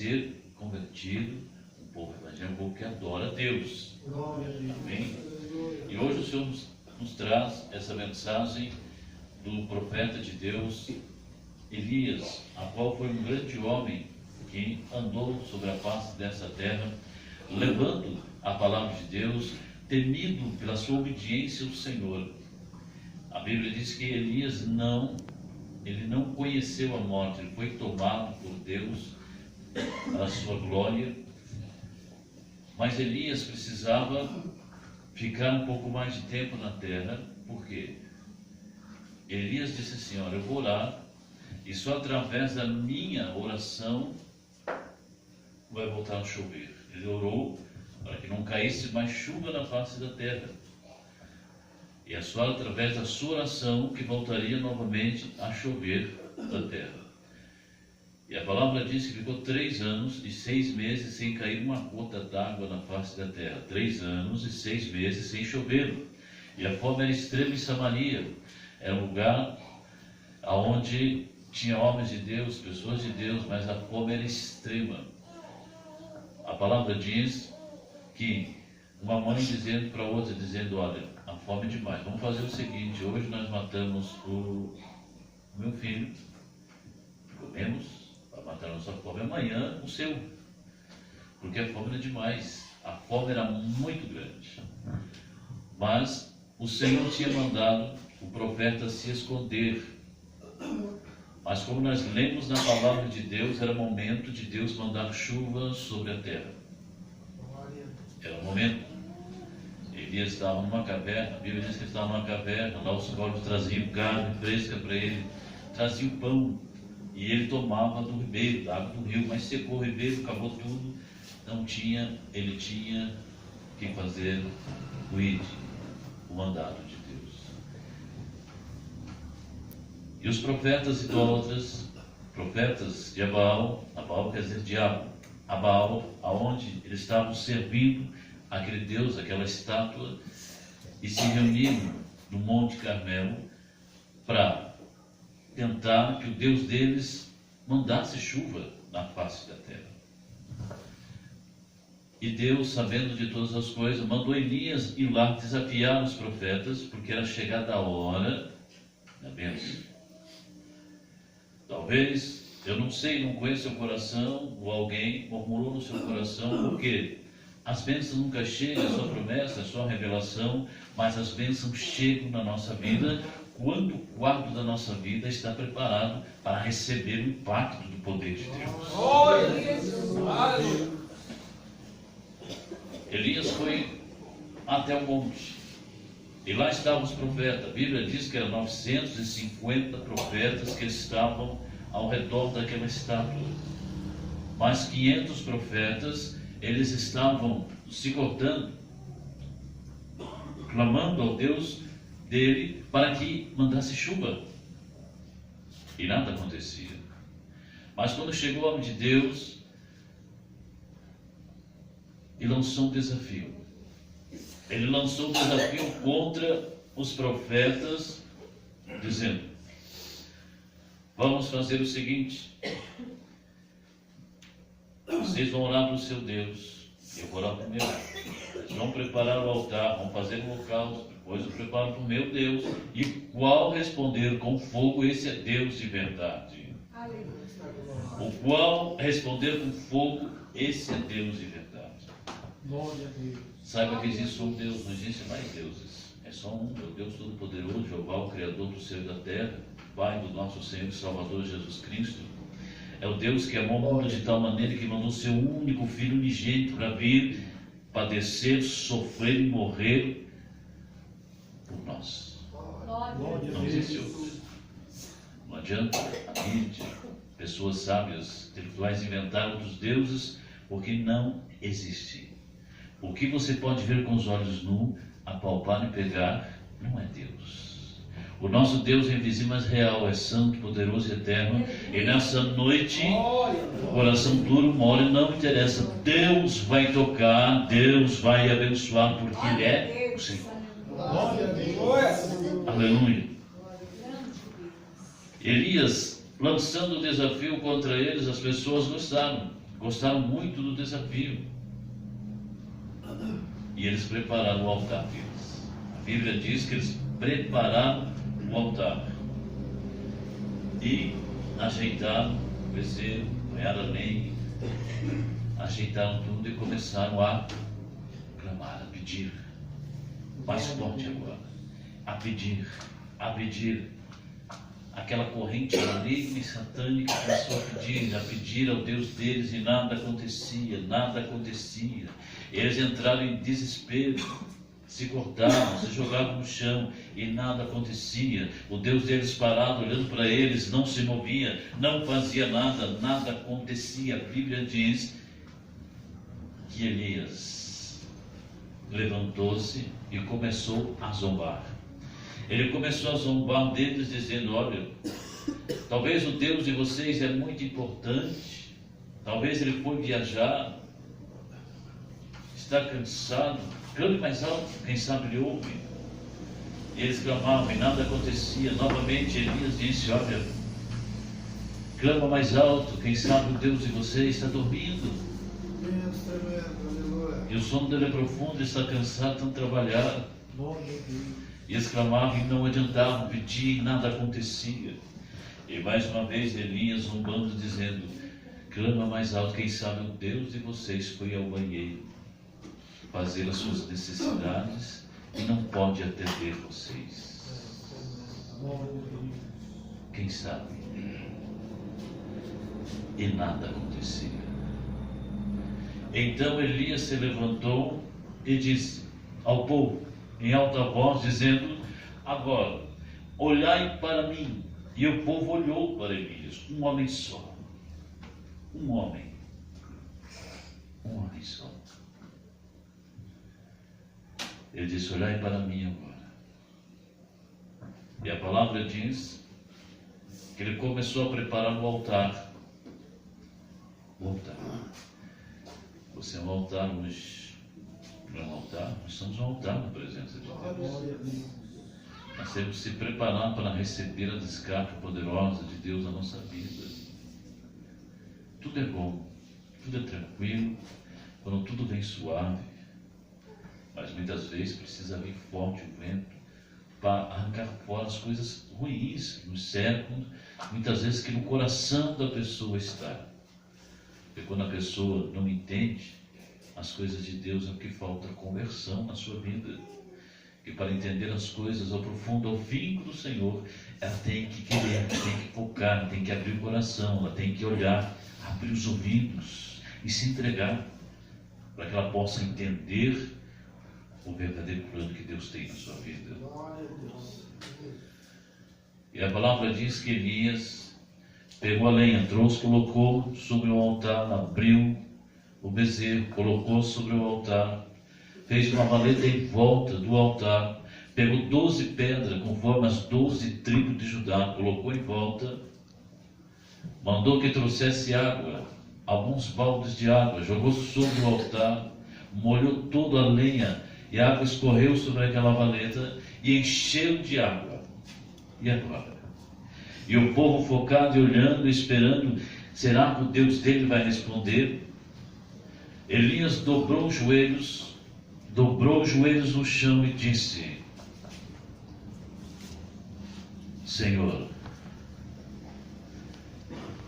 ser convertido, um povo evangélico, um povo que adora a Deus. Amém? E hoje o Senhor nos traz essa mensagem do profeta de Deus, Elias, a qual foi um grande homem que andou sobre a face dessa terra, levando a palavra de Deus, temido pela sua obediência ao Senhor. A Bíblia diz que Elias não conheceu a morte, ele foi tomado por Deus para a sua glória, mas Elias precisava ficar um pouco mais de tempo na terra. Por quê? Elias disse assim: olha, eu vou orar, e só através da minha oração vai voltar a chover. Ele orou para que não caísse mais chuva na face da terra. E é só através da sua oração que voltaria novamente a chover da terra. E a palavra diz que ficou 3 anos e 6 meses sem cair uma gota d'água na face da terra. 3 anos e 6 meses sem chover. E a fome era extrema em Samaria. Era um lugar onde tinha homens de Deus, pessoas de Deus, mas a fome era extrema. A palavra diz que uma mãe dizendo para outra, dizendo: olha, a fome é demais, vamos fazer o seguinte, hoje nós matamos o meu filho, comemos, para matar a nossa fome, amanhã o seu, porque a fome era demais, a fome era muito grande. Mas o Senhor tinha mandado o profeta se esconder. Mas como nós lemos na palavra de Deus, era momento de Deus mandar chuva sobre a terra. Era o momento. Elias estava numa caverna, a Bíblia diz que ele estava numa caverna, lá os corvos traziam carne fresca para ele, traziam pão, e ele tomava do ribeiro, da água do rio, mas secou o ribeiro, acabou tudo, ele tinha que fazer o mandado de Deus. E os profetas idólatras, profetas de Abaal quer dizer diabo, Abaal, aonde eles estavam servindo aquele Deus, aquela estátua, e se reuniram no Monte Carmelo para tentar que o Deus deles mandasse chuva na face da terra. E Deus, sabendo de todas as coisas, mandou Elias ir lá desafiar os profetas, porque era chegada a hora da bênção. Talvez, eu não sei, não conheço seu coração, ou alguém murmurou no seu coração, porque as bênçãos nunca chegam, é só promessa, é só revelação, mas as bênçãos chegam na nossa vida quando o quadro da nossa vida está preparado para receber o impacto do poder de Deus. Elias foi até o monte, e lá estavam os profetas. A Bíblia diz que eram 950 profetas que estavam ao redor daquela estátua, mas 500 profetas, eles estavam se cortando, clamando ao Deus dele para que mandasse chuva, e nada acontecia. Mas quando chegou o homem de Deus, e lançou um desafio. Ele lançou um desafio contra os profetas, dizendo: vamos fazer o seguinte, vocês vão orar para o seu Deus, eu vou orar para o meu. Vocês vão preparar o altar, vão fazer o holocausto, depois eu preparo para o meu Deus, e qual responder com fogo, esse é Deus de verdade. O qual responder com fogo, esse é Deus de verdade. Saiba que existe um Deus, não existe mais deuses. É só um, é o Deus Todo-Poderoso, Jeová, o Criador do céu e da terra, Pai do nosso Senhor e Salvador Jesus Cristo. É o Deus que amou o mundo de tal maneira que mandou seu único Filho unigênito para vir, padecer, sofrer e morrer por nós. Não existe outro. Não adianta a mídia, pessoas sábias, intelectuais inventar outros deuses, porque não existe. O que você pode ver com os olhos nus, apalpar e pegar, não é Deus. O nosso Deus é invisível, mas real, é santo, poderoso e eterno. E nessa noite, o coração duro, mole, não interessa. Deus vai tocar, Deus vai abençoar, porque Ele é o Senhor. Aleluia. Elias, lançando o desafio contra eles, as pessoas gostaram muito do desafio. E eles prepararam o altar deles. A Bíblia diz que eles prepararam o altar. E ajeitaram o bezerro, punharam a lenha, ajeitaram tudo e começaram a clamar, a pedir. Mais forte agora. A pedir, a pedir. Aquela corrente maligna e satânica começou a pedir ao Deus deles, e nada acontecia, nada acontecia. Eles entraram em desespero, se cortavam, se jogavam no chão e nada acontecia. O Deus deles parado, olhando para eles, não se movia, não fazia nada, nada acontecia. A Bíblia diz que Elias levantou-se e começou a zombar. Ele começou a zombar deles, dizendo: olha, talvez o Deus de vocês é muito importante, talvez ele foi viajar, está cansado, clame mais alto, quem sabe ele ouve. E eles clamavam e nada acontecia. Novamente Elias disse: olha, clama mais alto, quem sabe o Deus de vocês está dormindo. E o sono dele é profundo, está cansado, tanto trabalhar. E eles clamavam e não adiantavam pedir, e nada acontecia. E mais uma vez Elias zombando, dizendo: clama mais alto, quem sabe o Deus de vocês foi ao banheiro fazer as suas necessidades e não pode atender vocês. Quem sabe? E nada acontecia. Então Elias se levantou e disse ao povo em alta voz, dizendo: agora, olhai para mim. E o povo olhou para Elias, um homem só. Um homem só. Ele disse: olhai para mim agora. E a palavra diz que ele começou a preparar o altar. O altar. Você é um altar hoje. Não é um altar? Nós somos um altar na presença de Deus. Nós temos que se preparar para receber a descarga poderosa de Deus na nossa vida. Tudo é bom, tudo é tranquilo, quando tudo vem suave. Mas muitas vezes precisa vir forte o vento para arrancar fora as coisas ruins que nos cercam, muitas vezes que no coração da pessoa está. Porque quando a pessoa não entende as coisas de Deus, é porque falta conversão na sua vida. E para entender as coisas ao profundo, ao vínculo do Senhor, ela tem que querer, tem que focar, tem que abrir o coração, ela tem que olhar, abrir os ouvidos e se entregar, para que ela possa entender o verdadeiro plano que Deus tem na sua vida. E a palavra diz que Elias pegou a lenha, trouxe, colocou sobre o altar, abriu o bezerro, colocou sobre o altar, fez uma valeta em volta do altar, pegou 12 pedras, conforme as 12 tribos de Judá, colocou em volta, mandou que trouxesse água, alguns baldes de água, jogou sobre o altar, molhou toda a lenha, e a água escorreu sobre aquela valeta e encheu de água. E agora? E o povo focado e olhando, esperando, será que o Deus dele vai responder? Elias dobrou os joelhos no chão e disse: Senhor,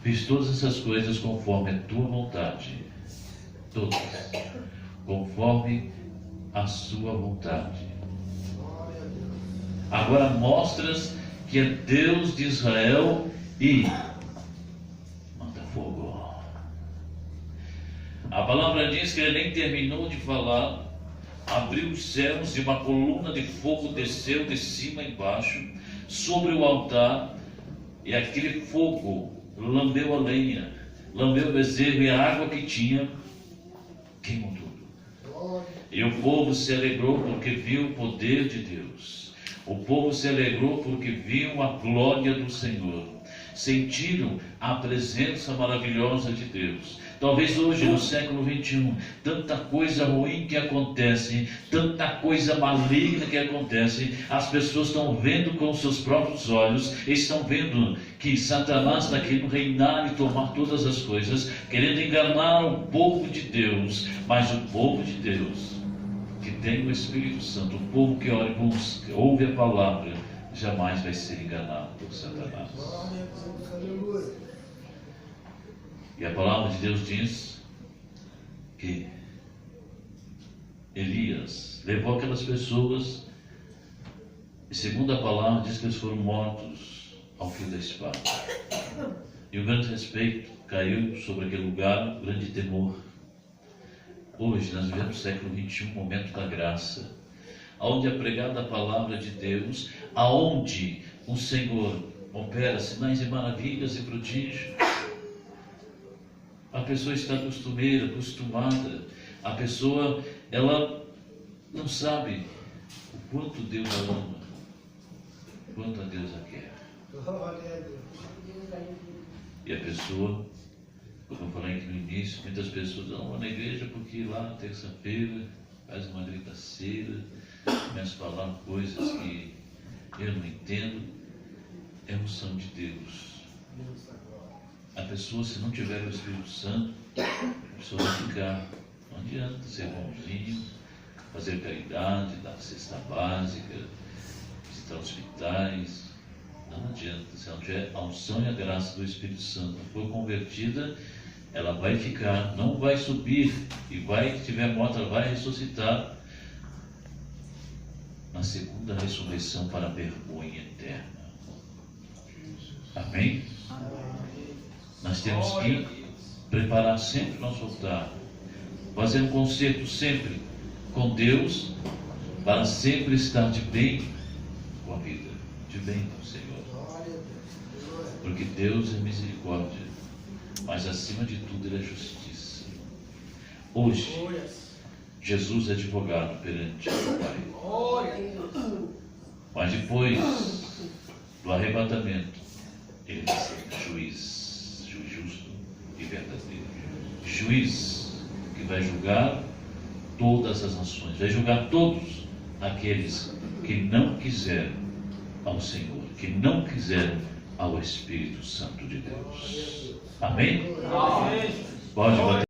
fiz todas essas coisas conforme a tua vontade, todas, conforme a sua vontade. Agora mostras que é Deus de Israel e manda fogo. A palavra diz que ele nem terminou de falar, abriu os céus e uma coluna de fogo desceu de cima a embaixo sobre o altar, e aquele fogo lambeu a lenha, lambeu o bezerro, e a água que tinha queimou tudo. E o povo se alegrou porque viu o poder de Deus. O povo se alegrou porque viu a glória do Senhor. sentiram a presença maravilhosa de Deus. Talvez hoje, no século XXI, tanta coisa ruim que acontece, tanta coisa maligna que acontece, as pessoas estão vendo com seus próprios olhos, estão vendo que Satanás está querendo reinar e tomar todas as coisas, querendo enganar o povo de Deus. Mas o povo de Deus, que tem o Espírito Santo, o povo que ora e busca, ouve a palavra, jamais vai ser enganado por Satanás. E a palavra de Deus diz que Elias levou aquelas pessoas, e segundo a palavra diz que eles foram mortos ao fio da espada. E um grande respeito caiu sobre aquele lugar, um grande temor. Hoje nós vivemos no século XXI, um momento da graça, onde é pregada a palavra de Deus, aonde o Senhor opera sinais e maravilhas e prodígios. A pessoa está acostumada, a pessoa, ela não sabe o quanto Deus a ama, o quanto a Deus a quer. E a pessoa, como eu falei aqui no início, muitas pessoas não vão na igreja porque lá terça-feira faz uma gritaceira, começa a falar coisas que eu não entendo. É unção de Deus. A pessoa, se não tiver o Espírito Santo, a pessoa vai ficar. Não adianta ser bonzinho, fazer caridade, dar cesta básica, visitar hospitais. Não adianta. Se ela não tiver a unção e a graça do Espírito Santo, não for convertida, ela vai ficar, não vai subir, e vai, se tiver morta, ela vai ressuscitar na segunda ressurreição para a vergonha eterna. Amém? Nós temos que preparar sempre o nosso altar, fazer um concerto sempre com Deus, para sempre estar de bem com a vida, de bem com o Senhor. Porque Deus é misericórdia, mas acima de tudo Ele é justiça. Hoje, Jesus é advogado perante o Pai. Mas depois do arrebatamento, Ele vai ser juiz justo e verdadeiro. Juiz que vai julgar todas as nações, vai julgar todos aqueles que não quiseram ao Senhor, que não quiseram ao Espírito Santo de Deus. Amém? Amém. Pode bater.